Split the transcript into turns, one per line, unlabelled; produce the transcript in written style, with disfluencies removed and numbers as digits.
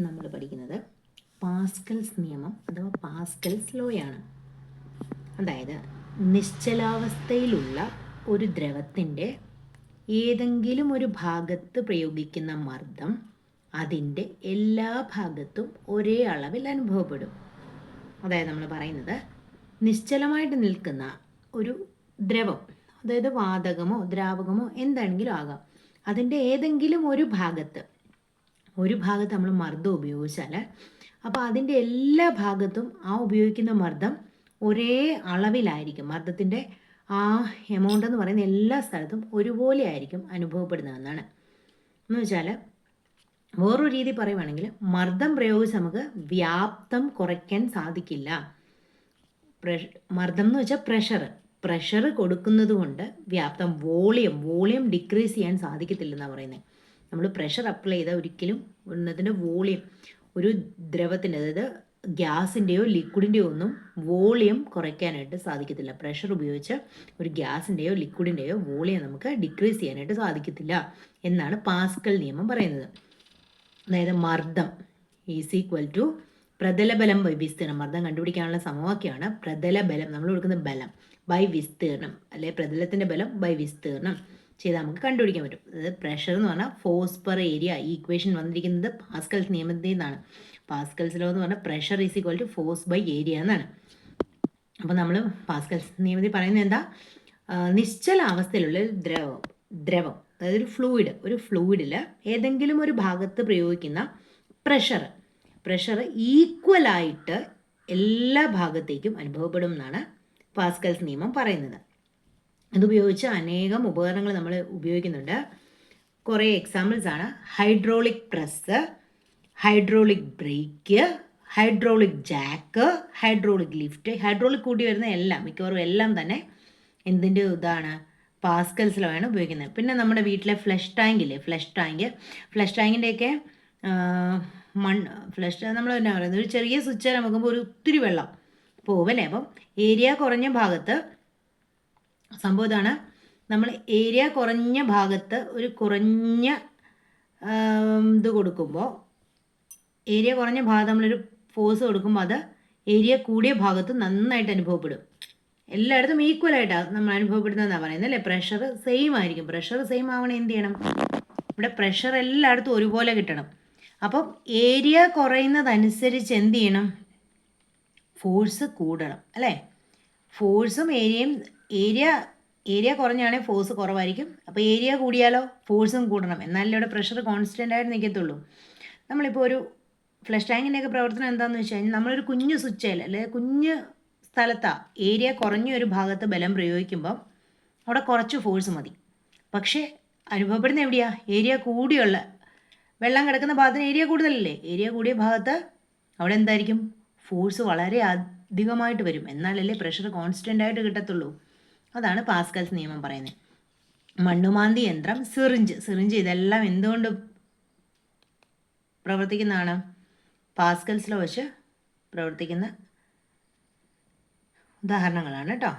നമ്മൾ പഠിക്കുന്നത് പാസ്കൽസ് നിയമം അഥവാ പാസ്കൽസ് ലോയാണ്. അതായത് നിശ്ചലാവസ്ഥയിലുള്ള ഒരു ദ്രവത്തിൻ്റെ ഏതെങ്കിലും ഒരു ഭാഗത്ത് പ്രയോഗിക്കുന്ന മർദ്ദം അതിൻ്റെ എല്ലാ ഭാഗത്തും ഒരേ അളവിൽ അനുഭവപ്പെടും. അതായത് നമ്മൾ പറയുന്നത് നിശ്ചലമായിട്ട് നിൽക്കുന്ന ഒരു ദ്രവം, അതായത് വാതകമോ ദ്രാവകമോ എന്താണെങ്കിലും ആകാം, അതിൻ്റെ ഏതെങ്കിലും ഒരു ഭാഗത്ത് നമ്മൾ മർദ്ദം ഉപയോഗിച്ചാൽ അപ്പോൾ അതിൻ്റെ എല്ലാ ഭാഗത്തും ആ ഉപയോഗിക്കുന്ന മർദ്ദം ഒരേ അളവിലായിരിക്കും. മർദ്ദത്തിൻ്റെ ആ എമൗണ്ട് എന്ന് പറയുന്ന എല്ലാ സ്ഥലത്തും ഒരുപോലെ ആയിരിക്കും അനുഭവപ്പെടുന്നതെന്നാണ്. എന്ന് വെച്ചാൽ വേറൊരു രീതി പറയുവാണെങ്കിൽ മർദ്ദം പ്രയോഗിച്ച് നമുക്ക് വ്യാപ്തം കുറയ്ക്കാൻ സാധിക്കില്ല. മർദ്ദം എന്ന് വെച്ചാൽ പ്രഷർ കൊടുക്കുന്നത് കൊണ്ട് വ്യാപ്തം വോളിയം ഡിക്രീസ് ചെയ്യാൻ സാധിക്കത്തില്ലെന്നാണ് പറയുന്നത്. നമ്മൾ പ്രഷർ അപ്ലൈ ചെയ്താൽ ഒരിക്കലും അതിൻ്റെ വോളിയം ഒരു ദ്രവത്തിൻ്റെ, അതായത് ഗ്യാസിൻ്റെയോ ലിക്വിഡിൻ്റെയോ ഒന്നും വോളിയം കുറയ്ക്കാനായിട്ട് സാധിക്കത്തില്ല. പ്രഷർ ഉപയോഗിച്ച് ഒരു ഗ്യാസിൻ്റെയോ ലിക്വിഡിൻ്റെയോ വോളിയം നമുക്ക് ഡിക്രീസ് ചെയ്യാനായിട്ട് സാധിക്കത്തില്ല എന്നാണ് പാസ്കൽ നിയമം പറയുന്നത്. അതായത് മർദ്ദം ഈസ് ഈക്വൽ ടു പ്രതലബലം ബൈ വിസ്തീർണം. മർദ്ദം കണ്ടുപിടിക്കാനുള്ള സമവാക്യമാണ് പ്രതലബലം, നമ്മൾ കൊടുക്കുന്ന ബലം ബൈ വിസ്തീർണം, അല്ലെ പ്രതലത്തിൻ്റെ ബലം ബൈ വിസ്തീർണം ചെയ്താൽ നമുക്ക് കണ്ടുപിടിക്കാൻ പറ്റും. അതായത് പ്രഷർ എന്ന് പറഞ്ഞാൽ ഫോഴ്സ് പെർ ഏരിയ. ഈ ഇക്വേഷൻ വന്നിരിക്കുന്നത് പാസ്കൽസ് നിയമത്തിൽ നിന്നാണ്. പാസ്കൽസ് ലോ എന്ന് പറഞ്ഞാൽ pressure is equal to force by area എന്നാണ്. അപ്പോൾ നമ്മൾ പാസ്കൽസ് നിയമത്തിൽ പറയുന്നത് എന്താ, നിശ്ചല അവസ്ഥയിലുള്ള ദ്രവം അതായത് ഒരു ഫ്ലൂയിഡിൽ ഏതെങ്കിലും ഒരു ഭാഗത്ത് പ്രയോഗിക്കുന്ന പ്രഷർ ഈക്വലായിട്ട് എല്ലാ ഭാഗത്തേക്കും അനുഭവപ്പെടും എന്നാണ് പാസ്കൽസ് നിയമം പറയുന്നത്. ഇതുപയോഗിച്ച് അനേകം ഉപകരണങ്ങൾ നമ്മൾ ഉപയോഗിക്കുന്നുണ്ട്. കുറേ എക്സാമ്പിൾസ് ആണ് hydraulic press, hydraulic break, hydraulic Jack, hydraulic lift. Hydraulic കൂടി വരുന്ന മിക്കവാറും എല്ലാം തന്നെ എന്തിൻ്റെ ഇതാണ്, പാസ്കൽസിലാണ് ഉപയോഗിക്കുന്നത്. പിന്നെ നമ്മുടെ വീട്ടിലെ ഫ്ലഷ് ടാങ്കിൻ്റെയൊക്കെ നമ്മൾ എന്നാ പറയുന്നത്, ഒരു ചെറിയ സ്വിച്ച് നമുക്കുമ്പോൾ ഒരു ഒത്തിരി വെള്ളം പോവല്ലേ. അപ്പം ഏരിയ കുറഞ്ഞ ഭാഗത്ത് സംഭവം ഇതാണ്, നമ്മൾ ഏരിയ കുറഞ്ഞ ഭാഗത്ത് ഒരു കുറഞ്ഞ ഇത് കൊടുക്കുമ്പോൾ, ഏരിയ കുറഞ്ഞ ഭാഗത്ത് നമ്മളൊരു ഫോഴ്സ് കൊടുക്കുമ്പോൾ അത് ഏരിയ കൂടിയ ഭാഗത്ത് നന്നായിട്ട് അനുഭവപ്പെടും. എല്ലായിടത്തും ഈക്വലായിട്ടാണ് നമ്മൾ അനുഭവപ്പെടുന്നതെന്നാണ് പറയുന്നത് അല്ലേ. പ്രഷർ സെയിം ആയിരിക്കും. പ്രഷർ സെയിം ആവണേ എന്ത് ചെയ്യണം, ഇവിടെ പ്രഷർ എല്ലായിടത്തും ഒരുപോലെ കിട്ടണം. അപ്പം ഏരിയ കുറയുന്നതനുസരിച്ച് എന്ത് ചെയ്യണം, ഫോഴ്സ് കൂടണം അല്ലേ. ഫോഴ്സും ഏരിയ കുറഞ്ഞാണെങ്കിൽ ഫോഴ്സ് കുറവായിരിക്കും. അപ്പോൾ ഏരിയ കൂടിയാലോ ഫോഴ്സും കൂടണം, എന്നാലേ ഇവിടെ പ്രഷർ കോൺസ്റ്റൻ്റ് ആയിട്ട് നിൽക്കത്തുള്ളൂ. നമ്മളിപ്പോൾ ഒരു ഫ്ലഷ് ടാങ്കിൻ്റെയൊക്കെ പ്രവർത്തനം എന്താണെന്ന് വെച്ച് കഴിഞ്ഞാൽ നമ്മളൊരു കുഞ്ഞു സ്വിച്ചിൽ അല്ലെങ്കിൽ കുഞ്ഞ് സ്ഥലത്താണ് ഏരിയ കുറഞ്ഞ ഒരു ഭാഗത്ത് ബലം പ്രയോഗിക്കുമ്പം അവിടെ കുറച്ച് ഫോഴ്സ് മതി. പക്ഷേ അനുഭവപ്പെടുന്ന എവിടെയാ, ഏരിയ കൂടിയുള്ള വെള്ളം കിടക്കുന്ന ഭാഗത്തിന് ഏരിയ കൂടുതലല്ലേ. ഏരിയ കൂടിയ ഭാഗത്ത് അവിടെ എന്തായിരിക്കും, ഫോഴ്സ് വളരെ അധികമായിട്ട് വരും. എന്നാലല്ലേ പ്രഷർ കോൺസ്റ്റൻ്റ് ആയിട്ട് കിട്ടത്തുള്ളൂ. അതാണ് പാസ്കൽസ് നിയമം പറയുന്നത്. മണ്ണുമാന്തി യന്ത്രം, സിറിഞ്ച് ഇതെല്ലാം എന്തുകൊണ്ട് പ്രവർത്തിക്കുന്നതാണ്, പാസ്കൽസ് ലോ വെച്ച് പ്രവർത്തിക്കുന്ന ഉദാഹരണങ്ങളാണ് കേട്ടോ.